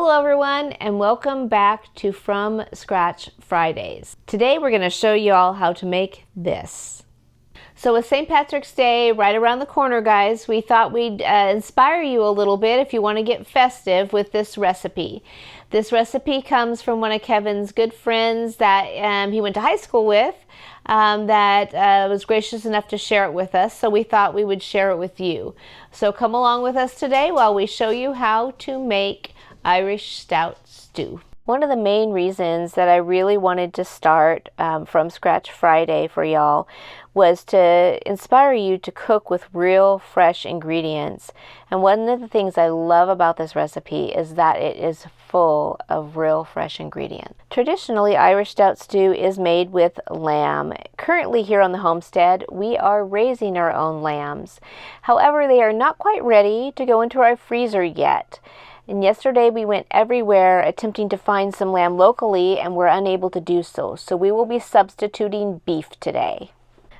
Hello everyone, and welcome back to From Scratch Fridays. Today we're going to show you all how to make this. So with St. Patrick's Day right around the corner, guys, we thought we'd inspire you a little bit if you want to get festive with this recipe. This recipe comes from one of Kevin's good friends that he went to high school with that was gracious enough to share it with us, so we thought we would share it with you. So come along with us today while we show you how to make Irish Stout Stew. One of the main reasons that I really wanted to start From Scratch Friday for y'all was to inspire you to cook with real fresh ingredients. And one of the things I love about this recipe is that it is full of real fresh ingredients. Traditionally, Irish Stout Stew is made with lamb. Currently here on the homestead, we are raising our own lambs. However, they are not quite ready to go into our freezer yet. And yesterday we went everywhere attempting to find some lamb locally and were unable to do so. So we will be substituting beef today.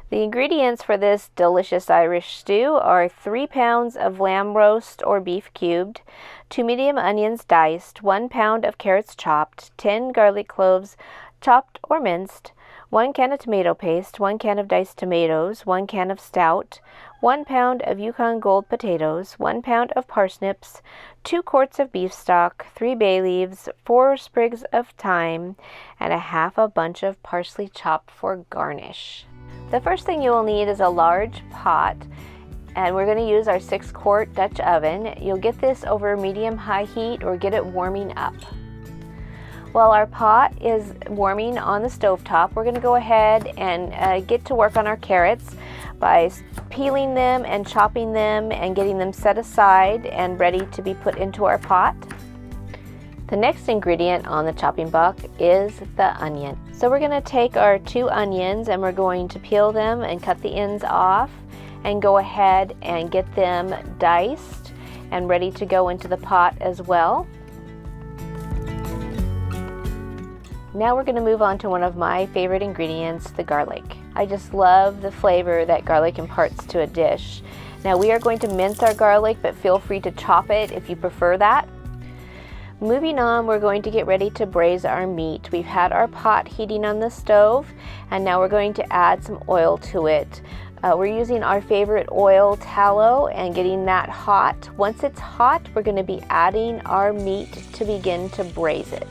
The ingredients for this delicious Irish stew are 3 pounds of lamb roast or beef cubed, 2 medium onions diced, 1 pound of carrots chopped, 10 garlic cloves chopped or minced, 1 can of tomato paste, 1 can of diced tomatoes, 1 can of stout, 1 pound of Yukon Gold potatoes, 1 pound of parsnips, 2 quarts of beef stock, 3 bay leaves, 4 sprigs of thyme, and a half a bunch of parsley chopped for garnish. The first thing you will need is a large pot, and we're going to use our 6-quart Dutch oven. You'll get this over medium-high heat or get it warming up. While our pot is warming on the stovetop, we're going to go ahead and get to work on our carrots by peeling them and chopping them and getting them set aside and ready to be put into our pot. The next ingredient on the chopping block is the onion. So we're going to take our 2 onions and we're going to peel them and cut the ends off and go ahead and get them diced and ready to go into the pot as well. Now we're going to move on to one of my favorite ingredients, the garlic. I just love the flavor that garlic imparts to a dish. Now we are going to mince our garlic, but feel free to chop it if you prefer that. Moving on, we're going to get ready to braise our meat. We've had our pot heating on the stove, and now we're going to add some oil to it. We're using our favorite oil, tallow, and getting that hot. Once it's hot, we're going to be adding our meat to begin to braise it.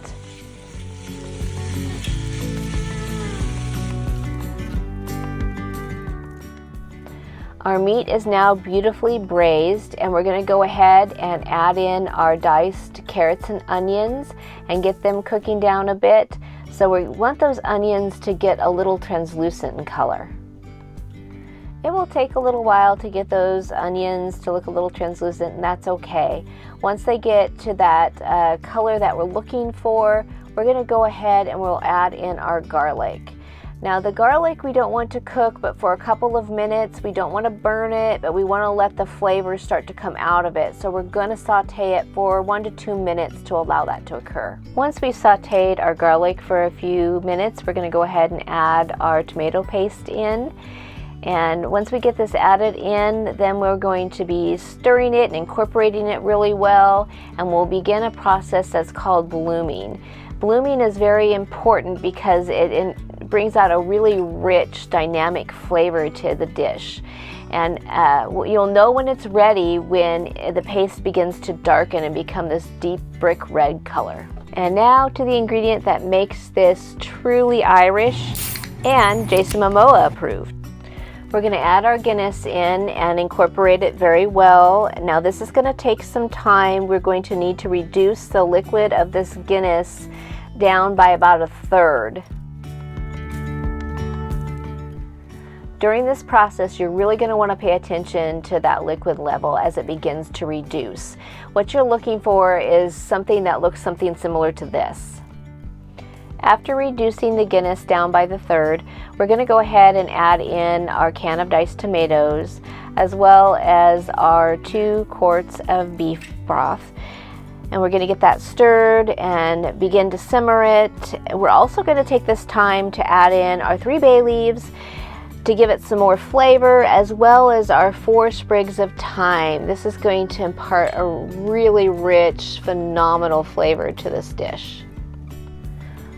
Our meat is now beautifully braised, and we're going to go ahead and add in our diced carrots and onions and get them cooking down a bit. So we want those onions to get a little translucent in color. It will take a little while to get those onions to look a little translucent, and that's okay. Once they get to that color that we're looking for, we're going to go ahead and we'll add in our garlic. Now the garlic we don't want to cook but for a couple of minutes. We don't want to burn it, but we want to let the flavors start to come out of it. So we're going to saute it for 1 to 2 minutes to allow that to occur. Once we've sauteed our garlic for a few minutes, we're going to go ahead and add our tomato paste in. And once we get this added in, then we're going to be stirring it and incorporating it really well, and we'll begin a process that's called blooming. Blooming is very important because it brings out a really rich, dynamic flavor to the dish. And you'll know when it's ready when the paste begins to darken and become this deep brick red color. And now to the ingredient that makes this truly Irish and Jason Momoa approved. We're going to add our Guinness in and incorporate it very well. Now this is going to take some time. We're going to need to reduce the liquid of this Guinness down by about 1/3. During this process, you're really going to want to pay attention to that liquid level as it begins to reduce. What you're looking for is something that looks something similar to this. After reducing the Guinness down by 1/3, we're going to go ahead and add in our can of diced tomatoes as well as our 2 quarts of beef broth. And we're going to get that stirred and begin to simmer it. We're also going to take this time to add in our 3 bay leaves, to give it some more flavor, as well as our 4 sprigs of thyme. This is going to impart a really rich, phenomenal flavor to this dish.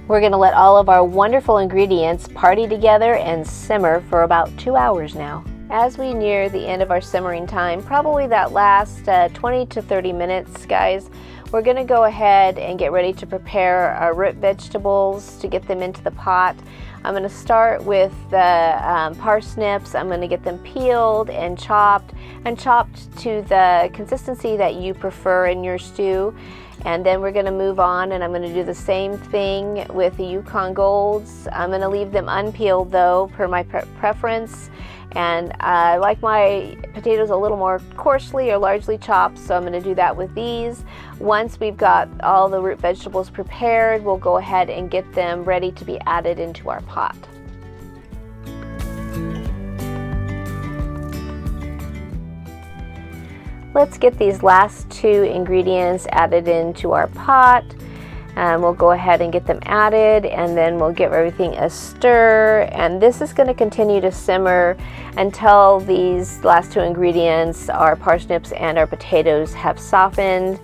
We're going to let all of our wonderful ingredients party together and simmer for about 2 hours now. As we near the end of our simmering time, probably that last 20 to 30 minutes, guys, we're going to go ahead and get ready to prepare our root vegetables to get them into the pot. I'm going to start with the parsnips. I'm going to get them peeled and chopped to the consistency that you prefer in your stew. And then we're going to move on, and I'm going to do the same thing with the Yukon Golds. I'm going to leave them unpeeled though, per my preference. And I like my potatoes a little more coarsely or largely chopped, so I'm going to do that with these. Once we've got all the root vegetables prepared, we'll go ahead and get them ready to be added into our pot. Let's get these last 2 ingredients added into our pot. We'll go ahead and get them added, and then we'll give everything a stir. And this is going to continue to simmer until these last 2 ingredients, our parsnips and our potatoes, have softened.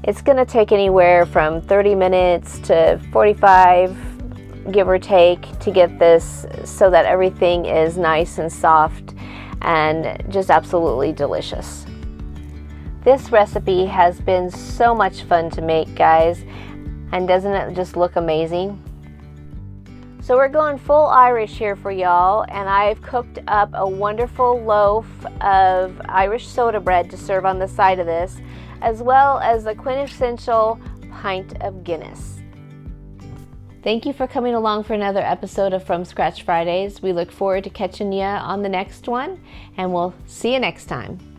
It's going to take anywhere from 30 minutes to 45, give or take, to get this so that everything is nice and soft and just absolutely delicious. This recipe has been so much fun to make, guys. And doesn't it just look amazing? So we're going full Irish here for y'all, and I've cooked up a wonderful loaf of Irish soda bread to serve on the side of this, as well as a quintessential pint of Guinness. Thank you for coming along for another episode of From Scratch Fridays. We look forward to catching you on the next one, and we'll see you next time.